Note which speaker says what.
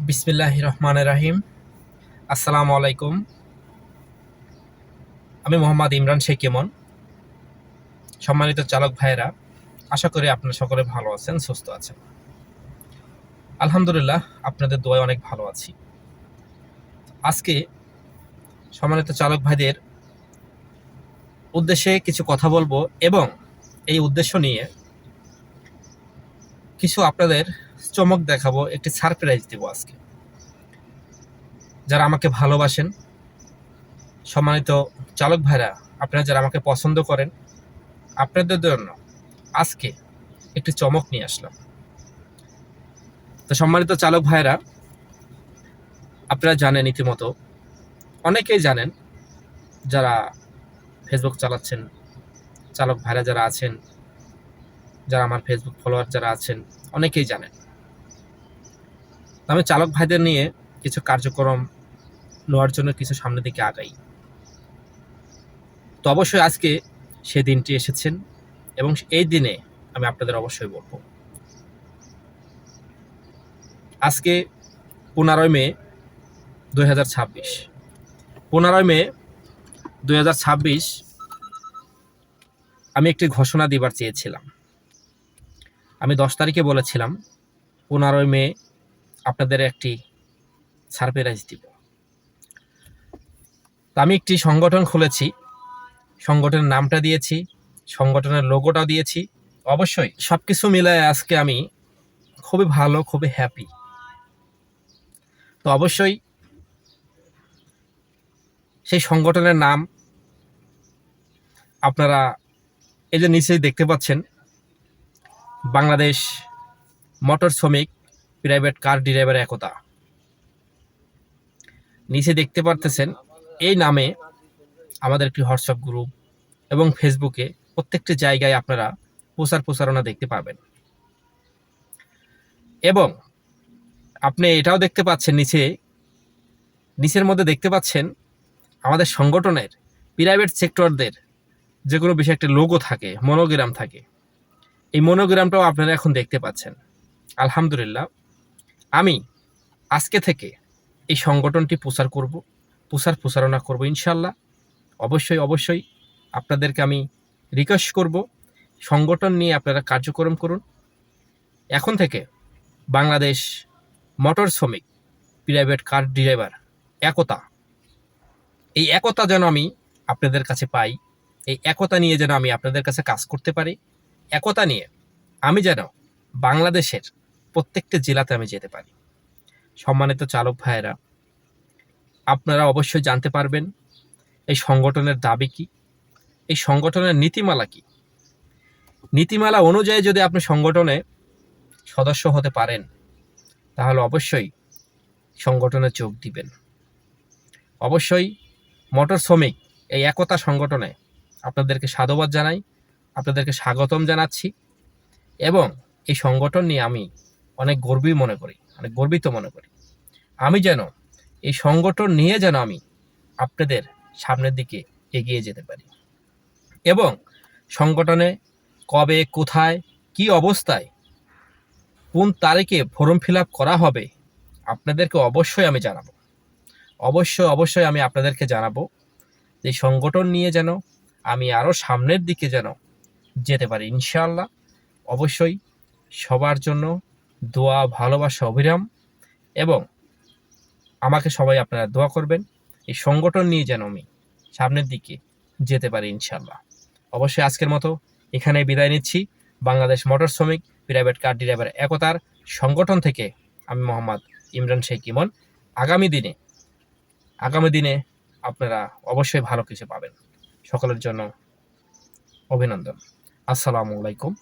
Speaker 1: বিসমিল্লাহির রহমানির রহিম। আসসালামু আলাইকুম। আমি মোহাম্মদ ইমরান শেখ ইমন। সম্মানিত চালক ভাইয়েরা, আশা করি আপনারা সকলে ভালো আছেন, সুস্থ আছেন। আলহামদুলিল্লাহ, আপনাদের দোয়ায় অনেক ভালো আছি। আজকে সম্মানিত চালক ভাইদের উদ্দেশ্যে কিছু কথা বলবো এবং এই উদ্দেশ্য নিয়ে কিছু আপনাদের চমক দেখাবো, একটি সারপ্রাইজ দেব আজকে। যারা আমাকে ভালোবাসেন, সম্মানিত চালক ভাইরা, আপনারা যারা আমাকে পছন্দ করেন, আপনাদের জন্য আজকে একটি চমক নিয়ে আসলাম। তো সম্মানিত চালক ভাইরা, আপনারা জানেন, ইতিমতো অনেকেই জানেন, যারা ফেসবুক চালাচ্ছেন, চালক ভাইরা যারা আছেন, যারা আমার ফেসবুক ফলোয়ার যারা আছেন, অনেকেই জানেন। আমি চালক ভাইদের নিয়ে কিছু কার্যক্রম নেওয়ার জন্য কিছু সামনের দিকে আগাই। তো অবশ্যই আজকে সেই দিনটি এসেছেন এবং এই দিনে আমি আপনাদের অবশ্যই বলবো। আজকে 15 মে 2026। 15 মে 2026 আমি একটি ঘোষণা দিবার চেয়েছিলাম। আমি 10 তারিখে বলেছিলাম 15 মে আপনাদের একটি সারপ্রাইজ দিব। তো আমি একটি সংগঠন খুলেছি, সংগঠনের নামটা দিয়েছি, সংগঠনের লোগোটা দিয়েছি। অবশ্যই সবকিছু মিলায় আজকে আমি খুবই ভালো, খুবই হ্যাপি। তো অবশ্যই সেই সংগঠনের নাম আপনারা এই যে নিচেই দেখতে পাচ্ছেন, বাংলাদেশ মোটর শ্রমিক প্রাইভেট কার ড্রাইভার একতা। নিচে দেখতে পারতেছেন, এই নামে আমাদের একটি হোয়াটসঅ্যাপ গ্রুপ এবং ফেসবুকে প্রত্যেকটি জায়গায় আপনারা প্রচারণা দেখতে পাবেন। এবং আপনি এটাও দেখতে পাচ্ছেন, নিচের মধ্যে দেখতে পাচ্ছেন আমাদের সংগঠনের প্রাইভেট সেক্টরদের যে কোনো বিষয়ে একটা লোগো থাকে, মনোগ্রাম থাকে। এই মনোগ্রামটাও আপনারা এখন দেখতে পাচ্ছেন। আলহামদুলিল্লাহ, আমি আজকে থেকে এই সংগঠনটি প্রচারণা করব ইনশাল্লাহ। অবশ্যই আপনাদেরকে আমি রিকোয়েস্ট করব, সংগঠন নিয়ে আপনারা কার্যক্রম করুন। এখন থেকে বাংলাদেশ মোটর শ্রমিক প্রাইভেট কার ড্রাইভার একতা, এই একতা যেন আমি আপনাদের কাছে পাই, এই একতা নিয়ে যেন আমি আপনাদের কাছে কাজ করতে পারি, একতা নিয়ে আমি যেন বাংলাদেশের প্রত্যেকটা জেলাতে আমি যেতে পারি। সম্মানিত চালক ভাইয়েরা, আপনারা অবশ্যই জানতে পারবেন এই সংগঠনের দাবি কি, এই সংগঠনের নীতিমালা কি। নীতিমালা অনুযায়ী যদি আপনি সংগঠনে সদস্য হতে পারেন, তাহলে অবশ্যই সংগঠনে যোগ দিবেন। অবশ্যই মোটর শ্রমিক এই একতা সংগঠনে আপনাদেরকে সাধুবাদ জানাই, আপনাদেরকে স্বাগতম জানাচ্ছি। এবং এই সংগঠন নিয়ে আমি অনেক গর্বিত মনে করি। আমি যেন এই সংগঠন নিয়ে যেন আমি আপনাদের সামনের দিকে এগিয়ে যেতে পারি। এবং সংগঠনে কবে, কোথায়, কি অবস্থায়, কোন তারিখে ফর্ম ফিল আপ করা হবে, আপনাদেরকে অবশ্যই আমি জানাবো। অবশ্যই আমি আপনাদেরকে জানাবো। এই সংগঠন নিয়ে যেন আমি আরও সামনের দিকে যেন যেতে পারি ইনশাআল্লাহ। অবশ্যই সবার জন্য দোয়া, ভালোবাসা, অবিরাম। এবং আমাকে সবাই আপনারা দোয়া করবেন, এই সংগঠন নিয়ে যেন আমি সামনের দিকে যেতে পারি ইনশাআল্লাহ। অবশ্যই আজকের মতো এখানে বিদায় নিচ্ছি। বাংলাদেশ মোটর শ্রমিক প্রাইভেট কার ড্রাইভার একতার সংগঠন থেকে আমি মোহাম্মদ ইমরান শেখ ইমন। আগামী দিনে আপনারা অবশ্যই ভালো কিছু পাবেন। সকলের জন্য অভিনন্দন। আসসালামু আলাইকুম।